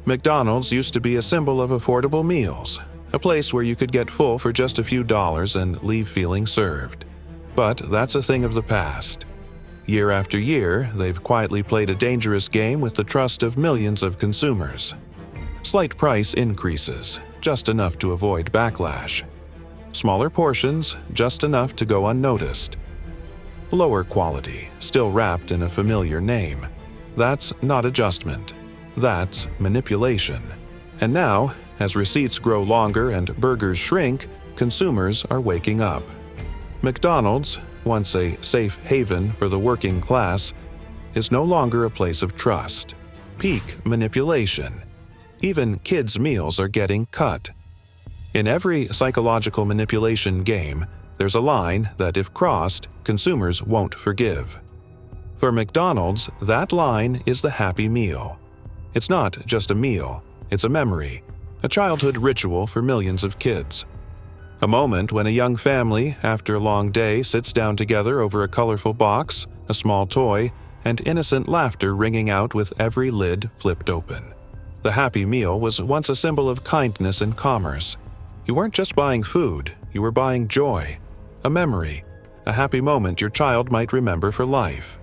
McDonald's used to be a symbol of affordable meals, a place where you could get full for just a few dollars and leave feeling served. But that's a thing of the past. Year after year, they've quietly played a dangerous game with the trust of millions of consumers. Slight price increases, just enough to avoid backlash. Smaller portions, just enough to go unnoticed. Lower quality, still wrapped in a familiar name. That's not adjustment. That's manipulation. And now, as receipts grow longer and burgers shrink, consumers are waking up. McDonald's, once a safe haven for the working class, is no longer a place of trust. Peak manipulation. Even kids' meals are getting cut. In every psychological manipulation game, there's a line that, if crossed, consumers won't forgive. For McDonald's, that line is the Happy Meal. It's not just a meal, it's a memory, a childhood ritual for millions of kids. A moment when a young family, after a long day, sits down together over a colorful box, a small toy, and innocent laughter ringing out with every lid flipped open. The Happy Meal was once a symbol of kindness and commerce. You weren't just buying food, you were buying joy, a memory, a happy moment your child might remember for life.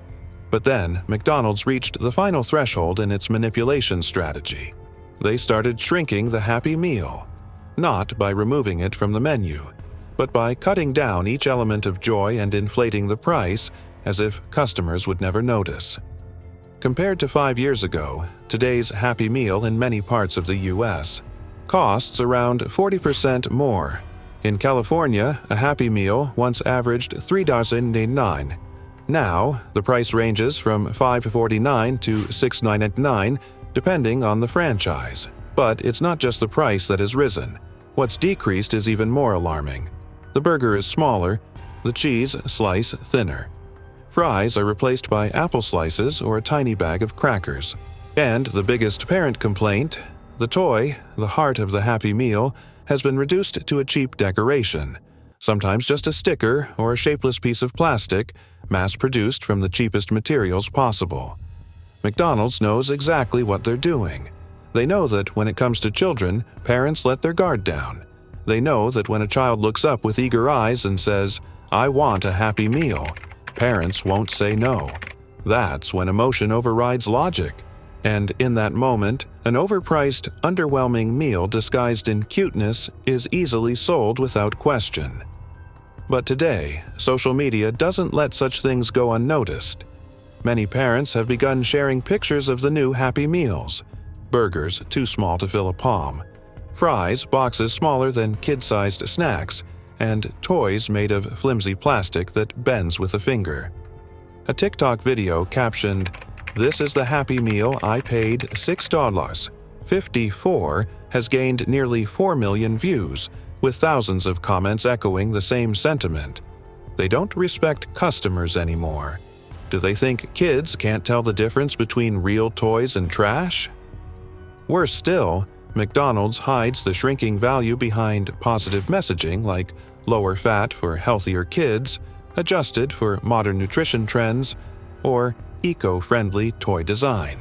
But then, McDonald's reached the final threshold in its manipulation strategy. They started shrinking the Happy Meal, not by removing it from the menu, but by cutting down each element of joy and inflating the price as if customers would never notice. Compared to 5 years ago, today's Happy Meal in many parts of the U.S. costs around 40% more. In California, a Happy Meal once averaged $3.89. Now, the price ranges from $5.49 to $6.99, depending on the franchise. But it's not just the price that has risen. What's decreased is even more alarming. The burger is smaller, the cheese slice thinner. Fries are replaced by apple slices or a tiny bag of crackers. And the biggest parent complaint, the toy, the heart of the Happy Meal, has been reduced to a cheap decoration, sometimes just a sticker or a shapeless piece of plastic, mass-produced from the cheapest materials possible. McDonald's knows exactly what they're doing. They know that when it comes to children, parents let their guard down. They know that when a child looks up with eager eyes and says, "I want a Happy Meal," parents won't say no. That's when emotion overrides logic. And in that moment, an overpriced, underwhelming meal disguised in cuteness is easily sold without question. But today, social media doesn't let such things go unnoticed. Many parents have begun sharing pictures of the new Happy Meals. Burgers too small to fill a palm. Fries boxes smaller than kid-sized snacks, and toys made of flimsy plastic that bends with a finger. A TikTok video captioned, "This is the Happy Meal I paid $6.54 has gained nearly 4 million views, with thousands of comments echoing the same sentiment. They don't respect customers anymore. Do they think kids can't tell the difference between real toys and trash? Worse still, McDonald's hides the shrinking value behind positive messaging like lower fat for healthier kids, adjusted for modern nutrition trends, or eco-friendly toy design.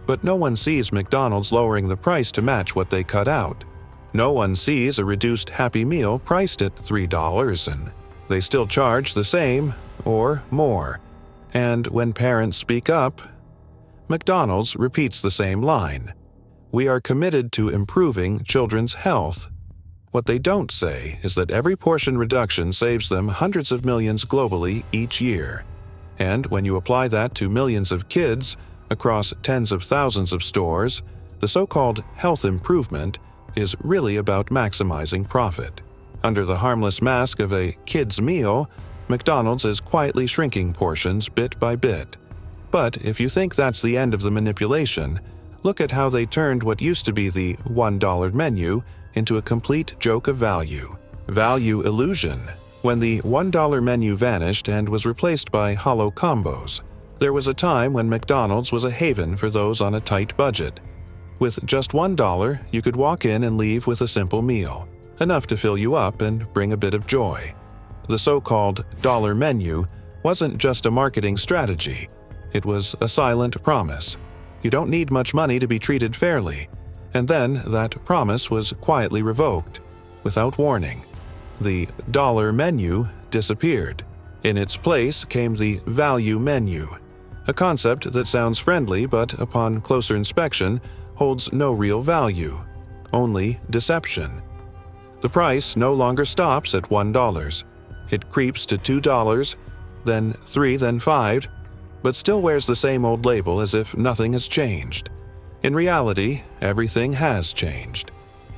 But no one sees McDonald's lowering the price to match what they cut out. No one sees a reduced Happy Meal priced at $3, and they still charge the same or more. And when parents speak up, McDonald's repeats the same line. We are committed to improving children's health. What they don't say is that every portion reduction saves them hundreds of millions globally each year. And when you apply that to millions of kids across tens of thousands of stores, the so-called health improvement is really about maximizing profit. Under the harmless mask of a kid's meal, McDonald's is quietly shrinking portions bit by bit. But if you think that's the end of the manipulation, look at how they turned what used to be the $1 menu into a complete joke of value. Value illusion. When the $1 menu vanished and was replaced by hollow combos, there was a time when McDonald's was a haven for those on a tight budget. With just $1, you could walk in and leave with a simple meal, enough to fill you up and bring a bit of joy. The so-called dollar menu wasn't just a marketing strategy, it was a silent promise. You don't need much money to be treated fairly. And then that promise was quietly revoked, without warning. The dollar menu disappeared. In its place came the value menu, a concept that sounds friendly but upon closer inspection holds no real value, only deception. The price no longer stops at $1. It creeps to $2, then $3, then $5, but still wears the same old label as if nothing has changed. In reality, everything has changed.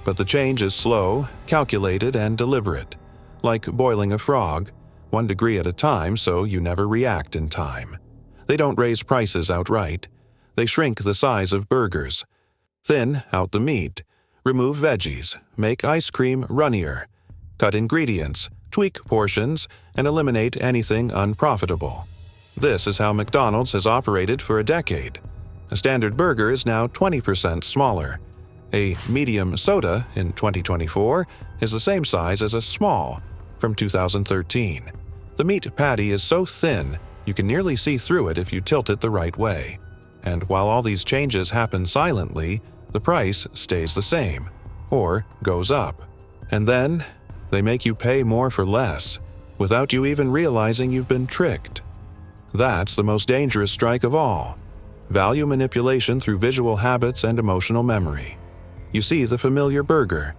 But the change is slow, calculated, and deliberate. Like boiling a frog, 1 degree at a time so you never react in time. They don't raise prices outright. They shrink the size of burgers. Thin out the meat. Remove veggies. Make ice cream runnier. Cut ingredients. Tweak portions, and eliminate anything unprofitable. This is how McDonald's has operated for a decade. A standard burger is now 20% smaller. A medium soda in 2024 is the same size as a small from 2013. The meat patty is so thin you can nearly see through it if you tilt it the right way. And while all these changes happen silently, the price stays the same, or goes up. And then, they make you pay more for less, without you even realizing you've been tricked. That's the most dangerous strike of all. Value manipulation through visual habits and emotional memory. You see the familiar burger.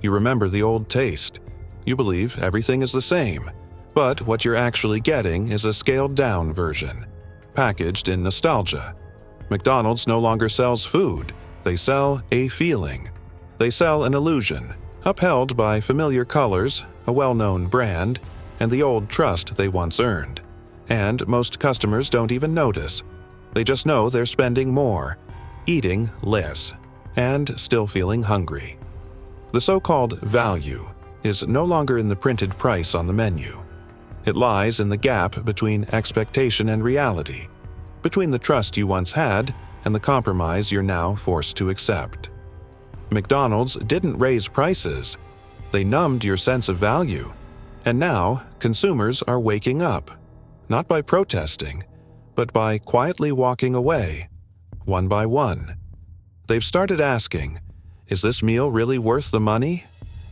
You remember the old taste. You believe everything is the same. But what you're actually getting is a scaled-down version, packaged in nostalgia. McDonald's no longer sells food. They sell a feeling. They sell an illusion, upheld by familiar colors, a well-known brand, and the old trust they once earned. And most customers don't even notice. They just know they're spending more, eating less, and still feeling hungry. The so-called value is no longer in the printed price on the menu. It lies in the gap between expectation and reality, between the trust you once had and the compromise you're now forced to accept. McDonald's didn't raise prices. They numbed your sense of value. And now, consumers are waking up, not by protesting, but by quietly walking away, one by one. They've started asking, is this meal really worth the money?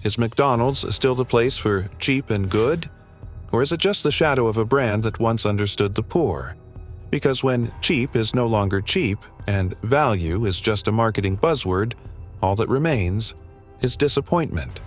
Is McDonald's still the place for cheap and good? Or is it just the shadow of a brand that once understood the poor? Because when cheap is no longer cheap and value is just a marketing buzzword, all that remains is disappointment.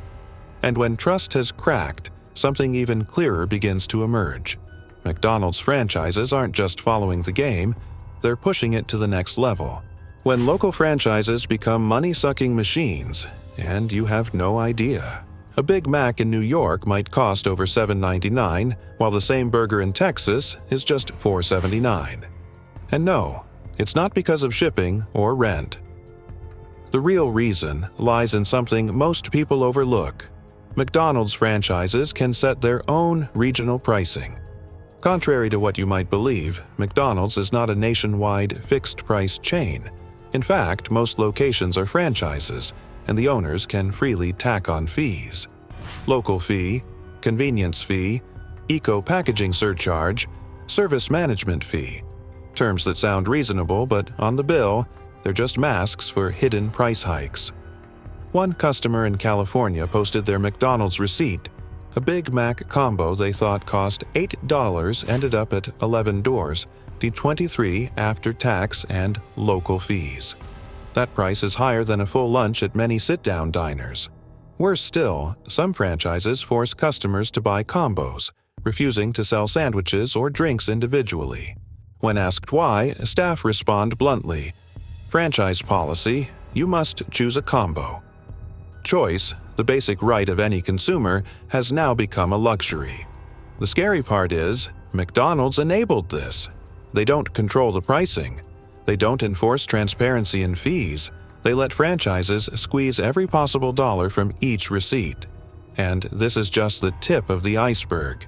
And when trust has cracked, something even clearer begins to emerge. McDonald's franchises aren't just following the game, they're pushing it to the next level. When local franchises become money-sucking machines, and you have no idea. A Big Mac in New York might cost over $7.99, while the same burger in Texas is just $4.79. And no, it's not because of shipping or rent. The real reason lies in something most people overlook. McDonald's franchises can set their own regional pricing. Contrary to what you might believe, McDonald's is not a nationwide fixed-price chain. In fact, most locations are franchises, and the owners can freely tack on fees. Local fee, convenience fee, eco-packaging surcharge, service management fee. Terms that sound reasonable, but on the bill, they're just masks for hidden price hikes. One customer in California posted their McDonald's receipt. A Big Mac combo they thought cost $8 ended up at $11, the $23 after tax and local fees. That price is higher than a full lunch at many sit-down diners. Worse still, some franchises force customers to buy combos, refusing to sell sandwiches or drinks individually. When asked why, staff respond bluntly, "Franchise policy, you must choose a combo." Choice, the basic right of any consumer, has now become a luxury. The scary part is, McDonald's enabled this. They don't control the pricing. They don't enforce transparency in fees. They let franchises squeeze every possible dollar from each receipt. And this is just the tip of the iceberg.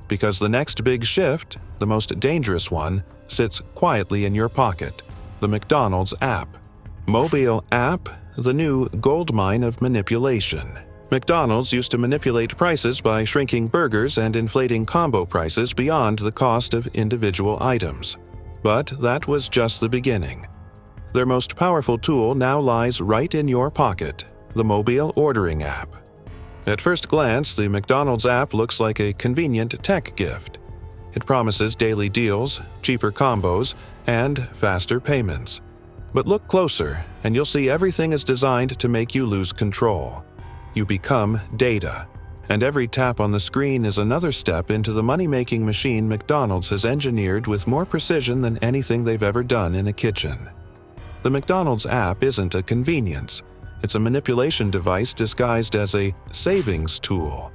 Because the next big shift, the most dangerous one, sits quietly in your pocket, the McDonald's app. Mobile app, the new goldmine of manipulation. McDonald's used to manipulate prices by shrinking burgers and inflating combo prices beyond the cost of individual items. But that was just the beginning. Their most powerful tool now lies right in your pocket: the mobile ordering app. At first glance, the McDonald's app looks like a convenient tech gift. It promises daily deals, cheaper combos, and faster payments. But look closer, and you'll see everything is designed to make you lose control. You become data, and every tap on the screen is another step into the money-making machine McDonald's has engineered with more precision than anything they've ever done in a kitchen. The McDonald's app isn't a convenience. It's a manipulation device disguised as a savings tool.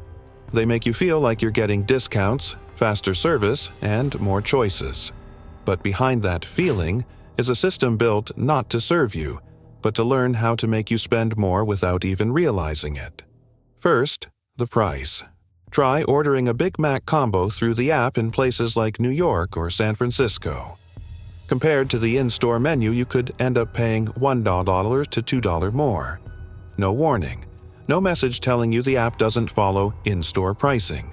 They make you feel like you're getting discounts, faster service, and more choices. But behind that feeling is a system built not to serve you, but to learn how to make you spend more without even realizing it. First, the price. Try ordering a Big Mac combo through the app in places like New York or San Francisco. Compared to the in-store menu, you could end up paying $1 to $2 more. No warning. No message telling you the app doesn't follow in-store pricing.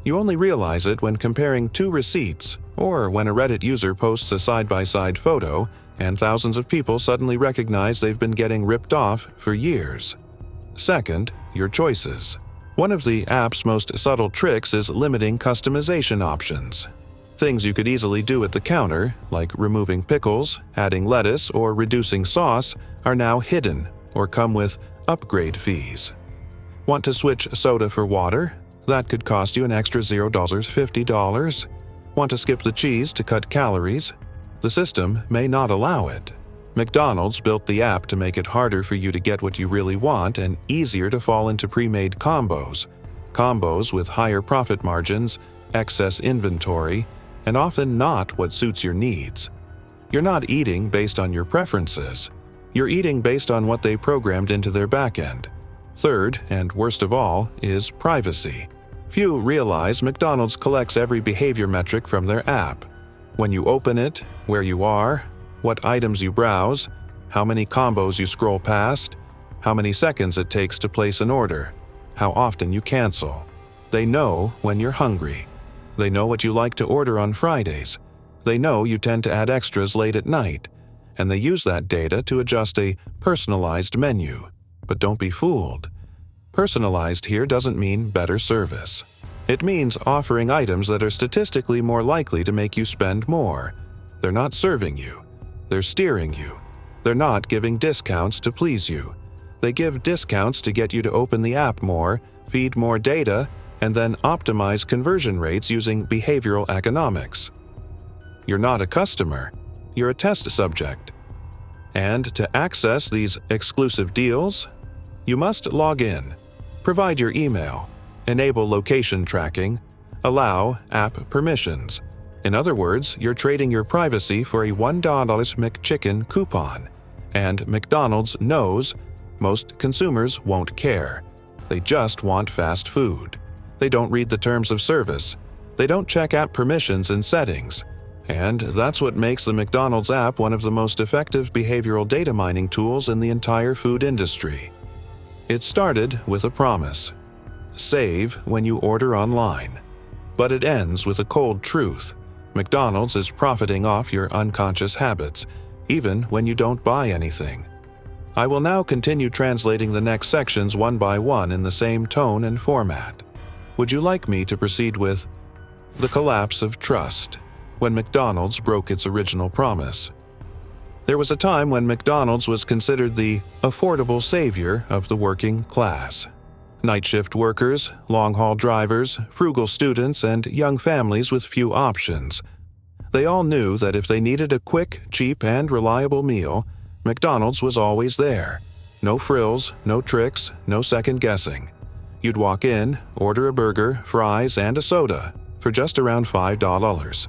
You only realize it when comparing two receipts, or when a Reddit user posts a side-by-side photo and thousands of people suddenly recognize they've been getting ripped off for years. Second, your choices. One of the app's most subtle tricks is limiting customization options. Things you could easily do at the counter, like removing pickles, adding lettuce, or reducing sauce, are now hidden or come with upgrade fees. Want to switch soda for water? That could cost you an extra $0.50. Want to skip the cheese to cut calories? The system may not allow it. McDonald's built the app to make it harder for you to get what you really want and easier to fall into pre-made combos. Combos with higher profit margins, excess inventory, and often not what suits your needs. You're not eating based on your preferences. You're eating based on what they programmed into their backend. Third, and worst of all, is privacy. Few realize McDonald's collects every behavior metric from their app. When you open it, where you are, what items you browse, how many combos you scroll past, how many seconds it takes to place an order, how often you cancel. They know when you're hungry. They know what you like to order on Fridays. They know you tend to add extras late at night, and they use that data to adjust a personalized menu. But don't be fooled. Personalized here doesn't mean better service. It means offering items that are statistically more likely to make you spend more. They're not serving you. They're steering you. They're not giving discounts to please you. They give discounts to get you to open the app more, feed more data, and then optimize conversion rates using behavioral economics. You're not a customer. You're a test subject. And to access these exclusive deals, you must log in, provide your email, enable location tracking, allow app permissions. In other words, you're trading your privacy for a $1 McChicken coupon. And McDonald's knows most consumers won't care. They just want fast food. They don't read the terms of service. They don't check app permissions and settings. And that's what makes the McDonald's app one of the most effective behavioral data mining tools in the entire food industry. It started with a promise: save when you order online. But it ends with a cold truth: McDonald's is profiting off your unconscious habits, even when you don't buy anything. I will now continue translating the next sections one by one in the same tone and format. Would you like me to proceed with the collapse of trust, when McDonald's broke its original promise? There was a time when McDonald's was considered the affordable savior of the working class. Night shift workers, long-haul drivers, frugal students, and young families with few options. They all knew that if they needed a quick, cheap, and reliable meal, McDonald's was always there. No frills, no tricks, no second guessing. You'd walk in, order a burger, fries, and a soda for just around $5.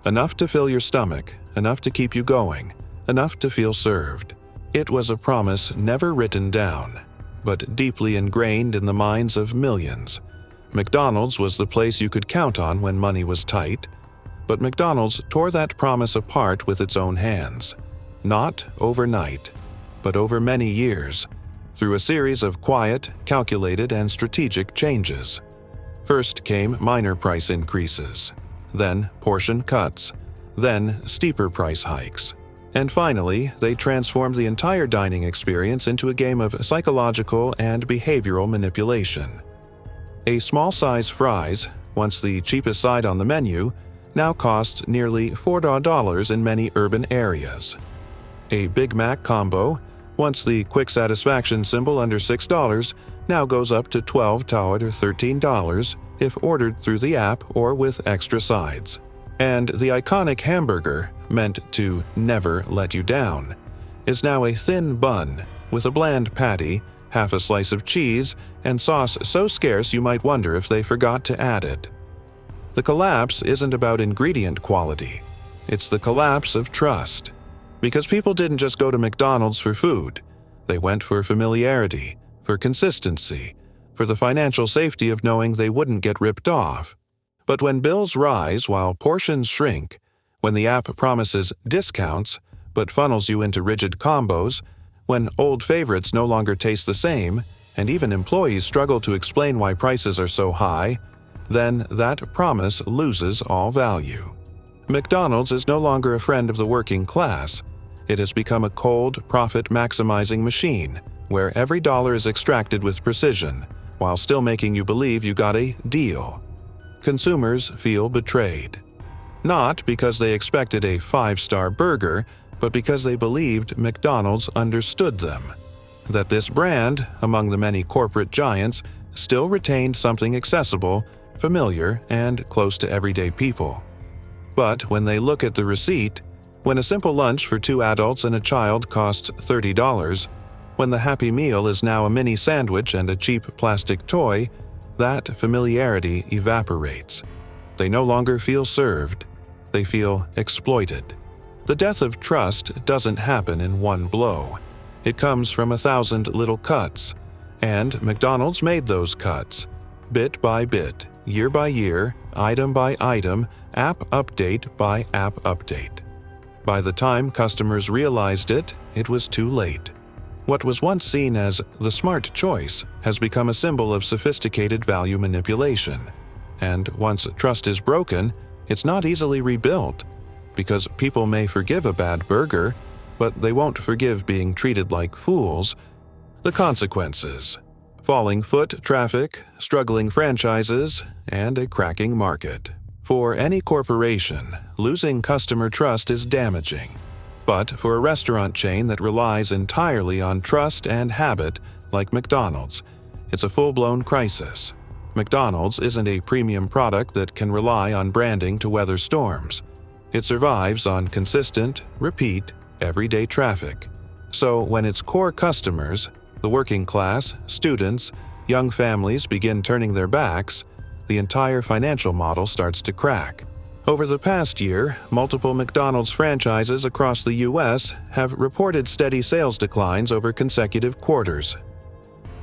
Enough to fill your stomach, enough to keep you going, enough to feel served. It was a promise never written down, but deeply ingrained in the minds of millions. McDonald's was the place you could count on when money was tight, but McDonald's tore that promise apart with its own hands. Not overnight, but over many years, through a series of quiet, calculated, and strategic changes. First came minor price increases, then portion cuts, then steeper price hikes. And finally, they transformed the entire dining experience into a game of psychological and behavioral manipulation. A small-size fries, once the cheapest side on the menu, now costs nearly $4 in many urban areas. A Big Mac combo, once the quick satisfaction symbol under $6, now goes up to $12 or $13 if ordered through the app or with extra sides. And the iconic hamburger, meant to never let you down, is now a thin bun with a bland patty, half a slice of cheese, and sauce so scarce you might wonder if they forgot to add it. The collapse isn't about ingredient quality. It's the collapse of trust. Because people didn't just go to McDonald's for food. They went for familiarity, for consistency, for the financial safety of knowing they wouldn't get ripped off. But when bills rise while portions shrink, when the app promises discounts but funnels you into rigid combos, when old favorites no longer taste the same, and even employees struggle to explain why prices are so high, then that promise loses all value. McDonald's is no longer a friend of the working class. It has become a cold, profit-maximizing machine, where every dollar is extracted with precision, while still making you believe you got a deal. Consumers feel betrayed. Not because they expected a 5-star burger, but because they believed McDonald's understood them. That this brand, among the many corporate giants, still retained something accessible, familiar, and close to everyday people. But when they look at the receipt, when a simple lunch for 2 adults and a child costs $30, when the Happy Meal is now a mini sandwich and a cheap plastic toy, that familiarity evaporates. They no longer feel served. They feel exploited. The death of trust doesn't happen in one blow. It comes from 1,000 little cuts, and McDonald's made those cuts, bit by bit, year by year, item by item, app update by app update. By the time customers realized it, it was too late. What was once seen as the smart choice has become a symbol of sophisticated value manipulation. And once trust is broken, it's not easily rebuilt, because people may forgive a bad burger, but they won't forgive being treated like fools. The consequences: falling foot traffic, struggling franchises, and a cracking market. For any corporation, losing customer trust is damaging. But for a restaurant chain that relies entirely on trust and habit, like McDonald's, it's a full-blown crisis. McDonald's isn't a premium product that can rely on branding to weather storms. It survives on consistent, repeat, everyday traffic. So when its core customers, the working class, students, young families begin turning their backs, the entire financial model starts to crack. Over the past year, multiple McDonald's franchises across the U.S. have reported steady sales declines over consecutive quarters.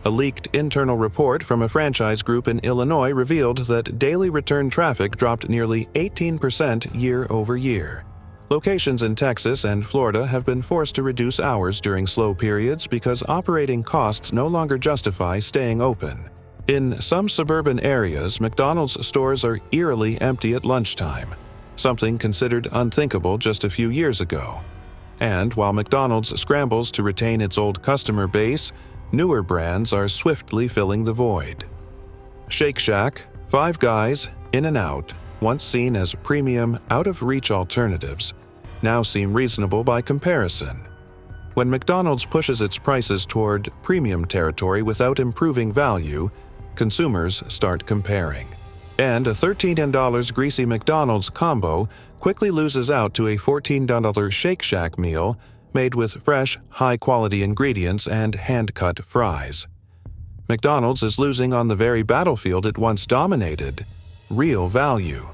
A leaked internal report from a franchise group in Illinois revealed that daily return traffic dropped nearly 18% year over year. Locations in Texas and Florida have been forced to reduce hours during slow periods because operating costs no longer justify staying open. In some suburban areas, McDonald's stores are eerily empty at lunchtime, something considered unthinkable just a few years ago. And while McDonald's scrambles to retain its old customer base, newer brands are swiftly filling the void. Shake Shack, Five Guys, In-N-Out, once seen as premium, out-of-reach alternatives, now seem reasonable by comparison. When McDonald's pushes its prices toward premium territory without improving value, consumers start comparing. And a $13 greasy McDonald's combo quickly loses out to a $14 Shake Shack meal made with fresh, high-quality ingredients and hand-cut fries. McDonald's is losing on the very battlefield it once dominated: real value.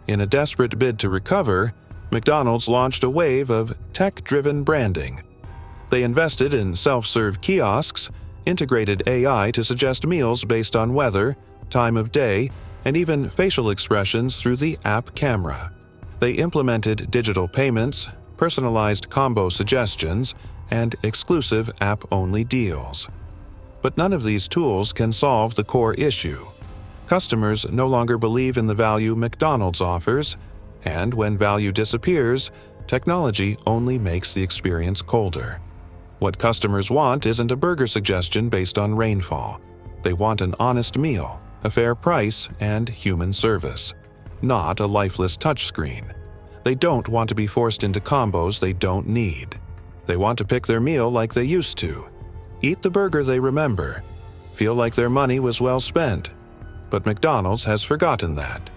In a desperate bid to recover, McDonald's launched a wave of tech-driven branding. They invested in self-serve kiosks, integrated AI to suggest meals based on weather, time of day, and even facial expressions through the app camera. They implemented digital payments, personalized combo suggestions, and exclusive app-only deals. But none of these tools can solve the core issue. Customers no longer believe in the value McDonald's offers, and when value disappears, technology only makes the experience colder. What customers want isn't a burger suggestion based on rainfall. They want an honest meal, a fair price, and human service, not a lifeless touchscreen. They don't want to be forced into combos they don't need. They want to pick their meal like they used to. Eat the burger they remember. Feel like their money was well spent. But McDonald's has forgotten that.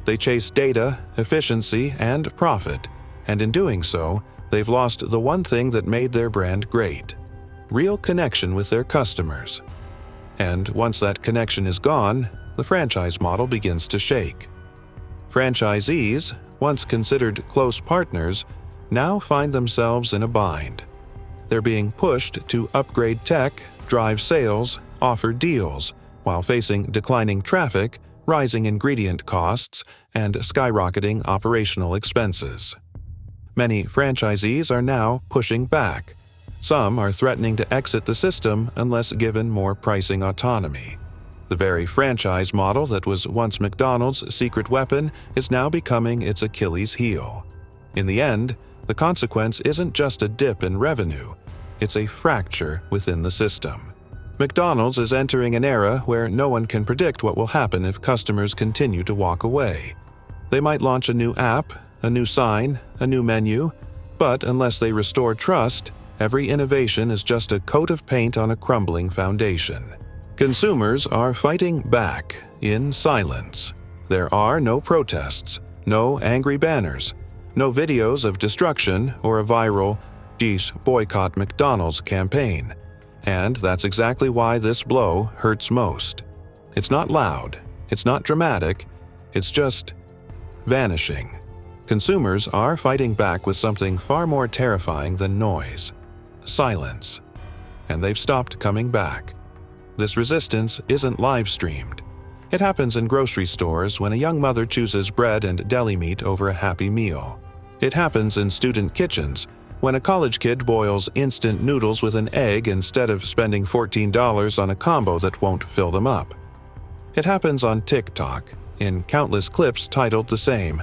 They chase data, efficiency, and profit, and in doing so, they've lost the one thing that made their brand great: real connection with their customers. And once that connection is gone, the franchise model begins to shake. Franchisees, once considered close partners, now find themselves in a bind. They're being pushed to upgrade tech, drive sales, offer deals, while facing declining traffic, rising ingredient costs, and skyrocketing operational expenses. Many franchisees are now pushing back. Some are threatening to exit the system unless given more pricing autonomy. The very franchise model that was once McDonald's secret weapon is now becoming its Achilles heel. In the end, the consequence isn't just a dip in revenue, it's a fracture within the system. McDonald's is entering an era where no one can predict what will happen if customers continue to walk away. They might launch a new app, a new sign, a new menu, but unless they restore trust, every innovation is just a coat of paint on a crumbling foundation. Consumers are fighting back in silence. There are no protests, no angry banners, no videos of destruction or a viral "Geesh, boycott McDonald's" campaign. And that's exactly why this blow hurts most. It's not loud, it's not dramatic, it's just vanishing. Consumers are fighting back with something far more terrifying than noise: silence. And they've stopped coming back. This resistance isn't live-streamed. It happens in grocery stores when a young mother chooses bread and deli meat over a Happy Meal. It happens in student kitchens when a college kid boils instant noodles with an egg instead of spending $14 on a combo that won't fill them up. It happens on TikTok, in countless clips titled the same: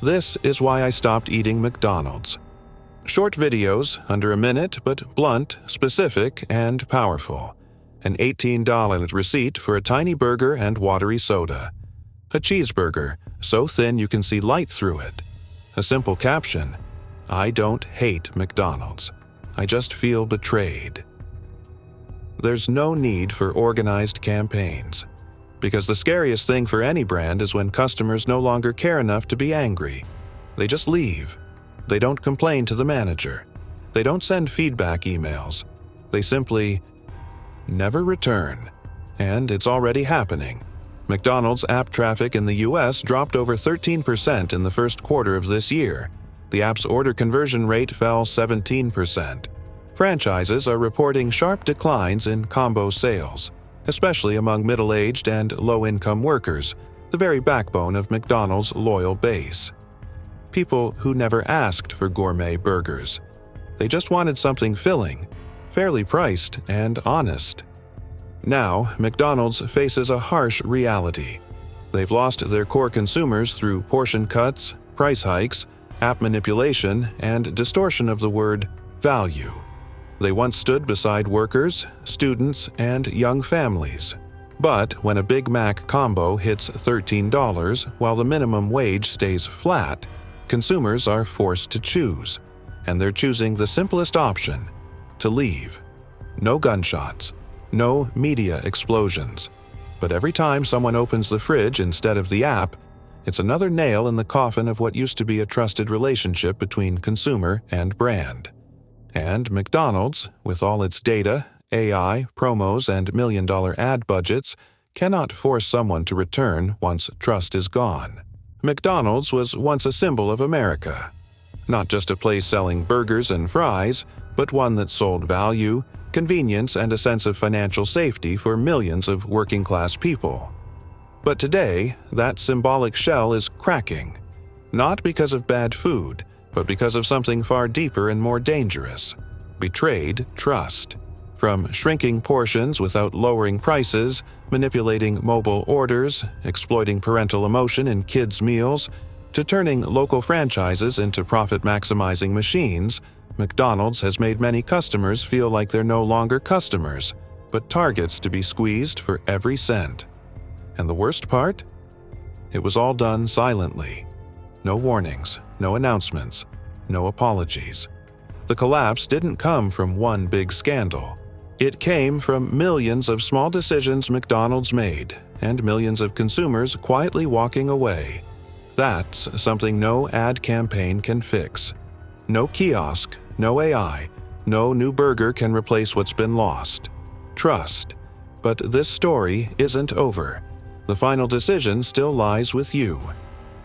"This is why I stopped eating McDonald's." Short videos, under a minute, but blunt, specific, and powerful. An $18 receipt for a tiny burger and watery soda. A cheeseburger, so thin you can see light through it. A simple caption: "I don't hate McDonald's. I just feel betrayed." There's no need for organized campaigns, because the scariest thing for any brand is when customers no longer care enough to be angry. They just leave. They don't complain to the manager. They don't send feedback emails. They simply never return. And it's already happening. McDonald's app traffic in the US dropped over 13% in the first quarter of this year. The app's order conversion rate fell 17%. Franchises are reporting sharp declines in combo sales, especially among middle-aged and low-income workers, the very backbone of McDonald's loyal base. People who never asked for gourmet burgers. They just wanted something filling, fairly priced, and honest. Now, McDonald's faces a harsh reality. They've lost their core consumers through portion cuts, price hikes, app manipulation, and distortion of the word value. They once stood beside workers, students, and young families. But when a Big Mac combo hits $13 while the minimum wage stays flat, consumers are forced to choose, and they're choosing the simplest option: to leave. No gunshots, no media explosions. But every time someone opens the fridge instead of the app, it's another nail in the coffin of what used to be a trusted relationship between consumer and brand. And McDonald's, with all its data, AI, promos, and million-dollar ad budgets, cannot force someone to return once trust is gone. McDonald's was once a symbol of America. Not just a place selling burgers and fries, but one that sold value, convenience, and a sense of financial safety for millions of working-class people. But today, that symbolic shell is cracking. Not because of bad food, but because of something far deeper and more dangerous: betrayed trust. From shrinking portions without lowering prices, manipulating mobile orders, exploiting parental emotion in kids' meals, To turning local franchises into profit-maximizing machines, McDonald's has made many customers feel like they're no longer customers, but targets to be squeezed for every cent. And the worst part? It was all done silently. No warnings, no announcements, no apologies. The collapse didn't come from one big scandal. It came from millions of small decisions McDonald's made and millions of consumers quietly walking away. That's something no ad campaign can fix. No kiosk, no AI, no new burger can replace what's been lost. Trust. But this story isn't over. The final decision still lies with you.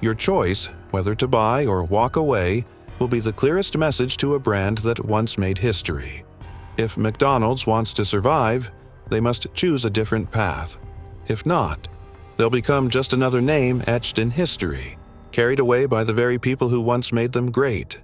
Your choice, whether to buy or walk away, will be the clearest message to a brand that once made history. If McDonald's wants to survive, they must choose a different path. If not, they'll become just another name etched in history, carried away by the very people who once made them great.